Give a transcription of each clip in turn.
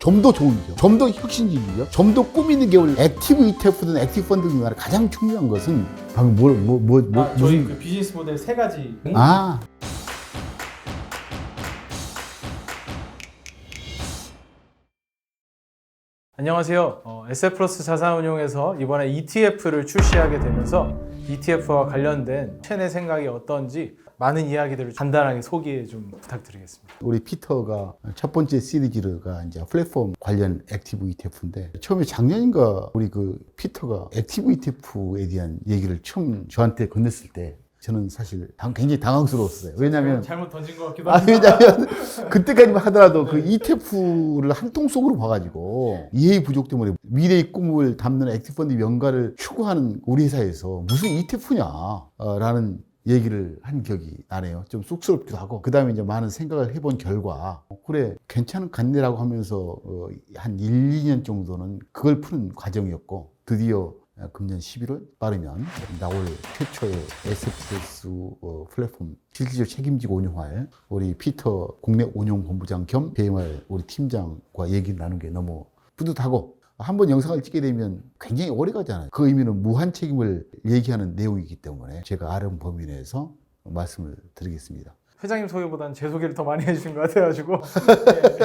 좀 더 좋은 기업, 좀 더 혁신적인 기업, 좀 더 꿈 있는 기업을 액티브 ETF든 액티브 펀드 중에 가장 중요한 것은 방금 저희 그 비즈니스 모델 세 가지. 아 안녕하세요. SF플러스 자산운용에서 이번에 ETF를 출시하게 되면서 ETF와 관련된 최내 생각이 어떤지 많은 이야기들을 간단하게 소개 좀 부탁드리겠습니다. 우리 피터가 첫 번째 시리즈가 이제 플랫폼 관련 액티브 ETF인데 처음에 작년인가 우리 그 피터가 액티브 ETF에 대한 얘기를 처음 저한테 건넸을 때 저는 사실 굉장히 당황스러웠어요. 왜냐하면 잘못 던진 것 같기도 하고. 왜냐하면 그때까지만 하더라도 그 ETF를 한 통 속으로 봐가지고 이해 부족 때문에 미래의 꿈을 담는 액티브 펀드 명가를 추구하는 우리 회사에서 무슨 ETF냐 라는 얘기를 한 기억이 나네요. 좀 쑥스럽기도 하고 그 다음에 이제 많은 생각을 해본 결과 그래 괜찮은 같네라고 하면서 한 1, 2년 정도는 그걸 푸는 과정이었고 드디어 금년 11월 빠르면 나올 최초의 SFS 플랫폼 실질적으로 책임지고 운영할 우리 피터 국내 운용본부장 겸 BMR 우리 팀장과 얘기를 나눈 게 너무 뿌듯하고 한번 영상을 찍게 되면 굉장히 오래 가잖아요. 그 의미는 무한 책임을 얘기하는 내용이기 때문에 제가 아는 범위 내에서 말씀을 드리겠습니다. 회장님 소개보다는 제 소개를 더 많이 해주신 것 같아가지고.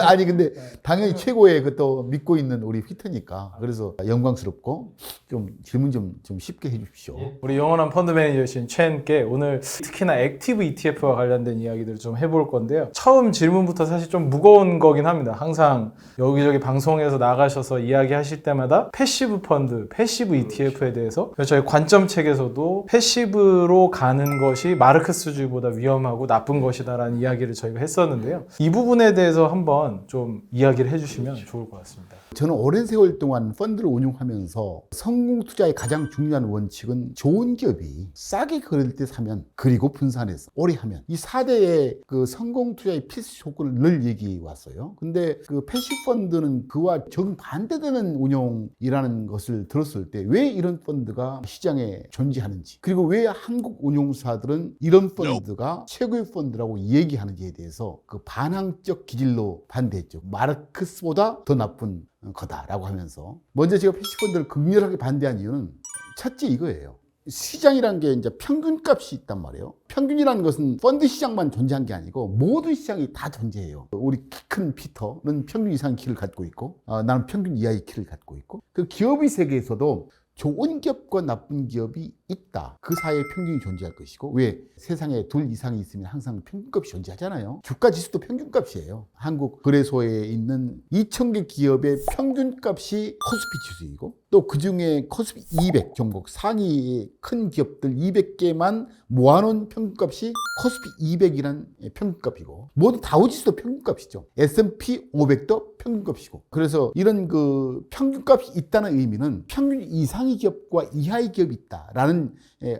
아니 근데 당연히 최고의 그 또 믿고 있는 우리 피터니까 그래서 영광스럽고 좀 질문 좀 쉽게 해주십시오. 우리 영원한 펀드 매니저신 최은께 오늘 특히나 액티브 ETF와 관련된 이야기들을 좀 해볼 건데요. 처음 질문부터 사실 좀 무거운 거긴 합니다. 항상 여기저기 방송에서 나가셔서 이야기하실 때마다 패시브 펀드, 패시브 ETF에 대해서 저희 관점 책에서도 패시브로 가는 것이 마르크스주의보다 위험하고 나쁜 것이다라는 이야기를 저희가 했었는데요. 이 부분에 대해서 한번 좀 이야기를 해주시면 좋을 것 같습니다. 저는 오랜 세월 동안 펀드를 운용하면서 성공 투자의 가장 중요한 원칙은 좋은 기업이 싸게 그럴 때 사면 그리고 분산해서 오래 하면 이 4대의 그 성공 투자의 필수 조건을 늘 얘기해 왔어요. 근데 그 패시브 펀드는 그와 정반대되는 운용이라는 것을 들었을 때 왜 이런 펀드가 시장에 존재하는지 그리고 왜 한국 운용사들은 이런 펀드가 최고의 펀드라고 얘기하는지에 대해서 그 반항적 기질로 반대했죠. 마르크스보다 더 나쁜 거다라고 하면서 먼저 제가 패시펀드를 극렬하게 반대한 이유는 첫째 이거예요. 시장이라는 게 이제 평균값이 있단 말이에요. 평균이라는 것은 펀드 시장만 존재한 게 아니고 모든 시장이 다 존재해요. 우리 키 큰 피터는 평균 이상의 키를 갖고 있고 나는 평균 이하의 키를 갖고 있고 그 기업의 세계에서도 좋은 기업과 나쁜 기업이 있다. 그 사이에 평균이 존재할 것이고 왜? 세상에 둘 이상이 있으면 항상 평균값이 존재하잖아요. 주가 지수도 평균값이에요. 한국 거래소에 있는 2,000개 기업의 평균값이 코스피 지수이고 또 그중에 코스피 200 종목 상위 큰 기업들 200개만 모아놓은 평균값이 코스피 200이란 평균값이고 모두 다우지수도 평균값이죠. S&P 500도 평균값이고 그래서 이런 그 평균값이 있다는 의미는 평균 이상의 기업과 이하의 기업이 있다라는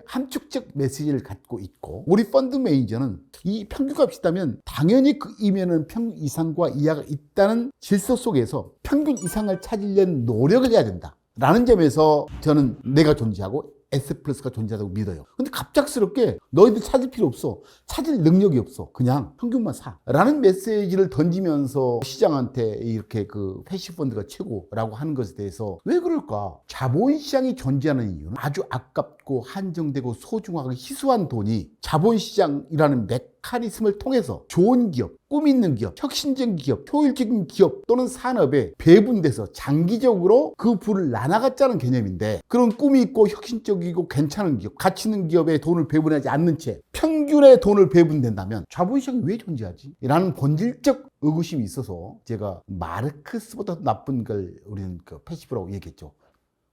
함축적 메시지를 갖고 있고 우리 펀드 매니저는 이 평균값이 있다면 당연히 그 이면은 평균 이상과 이하가 있다는 질서 속에서 평균 이상을 찾으려는 노력을 해야 된다 라는 점에서 저는 내가 존재하고 S플러스가 존재하다고 믿어요. 근데 갑작스럽게 너희들 찾을 필요 없어. 찾을 능력이 없어. 그냥 평균만 사. 라는 메시지를 던지면서 시장한테 이렇게 그 패시브 펀드가 최고라고 하는 것에 대해서 왜 그럴까? 자본시장이 존재하는 이유는 아주 아깝고 한정되고 소중하고 희소한 돈이 자본시장이라는 메커니즘을 통해서 좋은 기업, 꿈 있는 기업, 혁신적인 기업, 효율적인 기업 또는 산업에 배분돼서 장기적으로 그 부를 나눠갔자는 개념인데 그런 꿈이 있고 혁신적이고 괜찮은 기업, 가치 있는 기업에 돈을 배분하지 않는 채 평균의 돈을 배분된다면 자본시장이 왜 존재하지? 라는 본질적 의구심이 있어서 제가 마르크스보다 나쁜 걸 우리는 그 패시브라고 얘기했죠.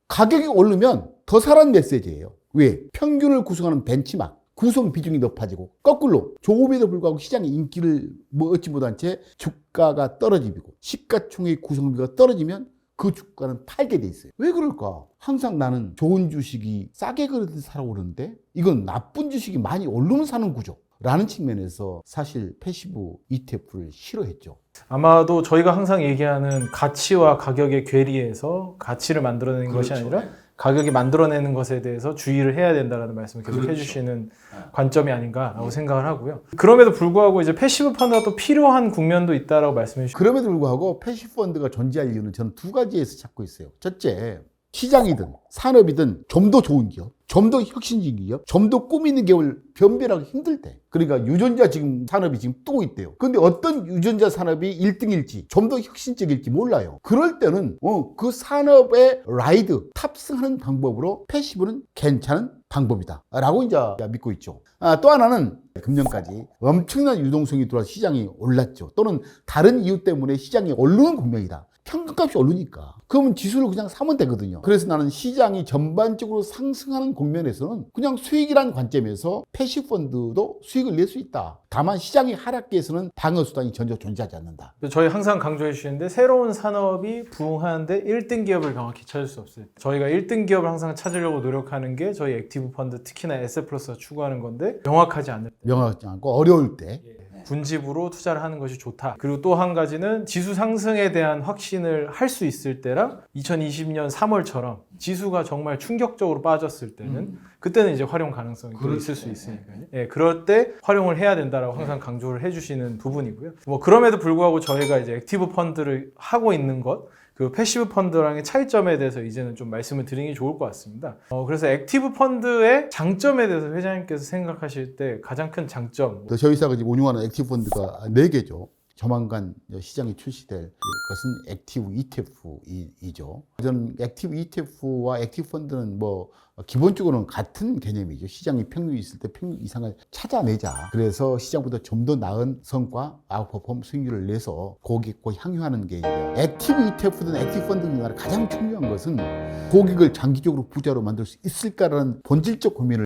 가격이 오르면 더 사라는 메시지예요. 왜? 평균을 구성하는 벤치마크. 구성 비중이 높아지고 거꾸로 좋음에도 불구하고 시장의 인기를 얻지 못한 채 주가가 떨어지고 시가총액 구성비가 떨어지면 그 주가는 팔게 돼 있어요. 왜 그럴까? 항상 나는 좋은 주식이 싸게 그래도 사러 오르는데 이건 나쁜 주식이 많이 오르면 사는 구조 라는 측면에서 사실 패시브 ETF를 싫어했죠. 아마도 저희가 항상 얘기하는 가치와 가격의 괴리에서 가치를 만들어내는 것이 아니라 가격이 만들어내는 것에 대해서 주의를 해야 된다라는 말씀을 계속 그렇죠. 해주시는 관점이 아닌가라고 생각을 하고요. 그럼에도 불구하고 이제 패시브 펀드가 또 필요한 국면도 있다라고 말씀해 주시죠. 그럼에도 불구하고 패시브 펀드가 존재할 이유는 저는 두 가지에서 찾고 있어요. 첫째, 시장이든 산업이든 좀 더 좋은 기업, 좀 더 혁신적인 기업, 좀 더 꿈 있는 기업을 변별하기 힘들 때. 그러니까 유전자 지금 산업이 지금 뜨고 있대요. 근데 어떤 유전자 산업이 1등일지, 좀 더 혁신적일지 몰라요. 그럴 때는 그 산업의 라이드, 탑승하는 방법으로 패시브는 괜찮은 방법이다 라고 이제 믿고 있죠. 또 하나는 금년까지 엄청난 유동성이 들어와 시장이 올랐죠. 또는 다른 이유 때문에 시장이 오르는 국면이다. 평균값이 오르니까. 그러면 지수를 그냥 사면 되거든요. 그래서 나는 시장이 전반적으로 상승하는 국면에서는 그냥 수익이라는 관점에서 패시브 펀드도 수익을 낼 수 있다. 다만 시장이 하락기에서는 방어 수단이 전혀 존재하지 않는다. 저희 항상 강조해 주시는데 새로운 산업이 부흥하는데 1등 기업을 명확히 찾을 수 없을 때 저희가 1등 기업을 항상 찾으려고 노력하는 게 저희 액티브 펀드 특히나 에셋플러스가 추구하는 건데 명확하지 않을 때 명확하지 않고 어려울 때 군집으로 투자를 하는 것이 좋다. 그리고 또 한 가지는 지수 상승에 대한 확신을 할 수 있을 때랑 2020년 3월처럼 지수가 정말 충격적으로 빠졌을 때는 그때는 이제 활용 가능성이 있을 수 있으니까요. 예, 그럴 때 활용을 해야 된다라고 항상 강조를 해주시는 부분이고요. 뭐 그럼에도 불구하고 저희가 이제 액티브 펀드를 하고 있는 것, 그 패시브 펀드랑의 차이점에 대해서 이제는 좀 말씀을 드리는 게 좋을 것 같습니다. 그래서 액티브 펀드의 장점에 대해서 회장님께서 생각하실 때 가장 큰 장점. 저희 회사가 지금 운용하는 액티브 펀드가 4개죠. 조만간 시장에 출시될 것은 액티브 ETF이죠. 저는 액티브 ETF와 액티브 펀드는 뭐 기본적으로는 같은 개념이죠. 시장이 평균이 있을 때 평균 이상을 찾아내자. 그래서 시장보다 좀 더 나은 성과, 아웃퍼폼 수익률을 내서 고객과 향유하는 게 액티브 ETF든 액티브 펀드든 가장 중요한 것은 고객을 장기적으로 부자로 만들 수 있을까라는 본질적 고민을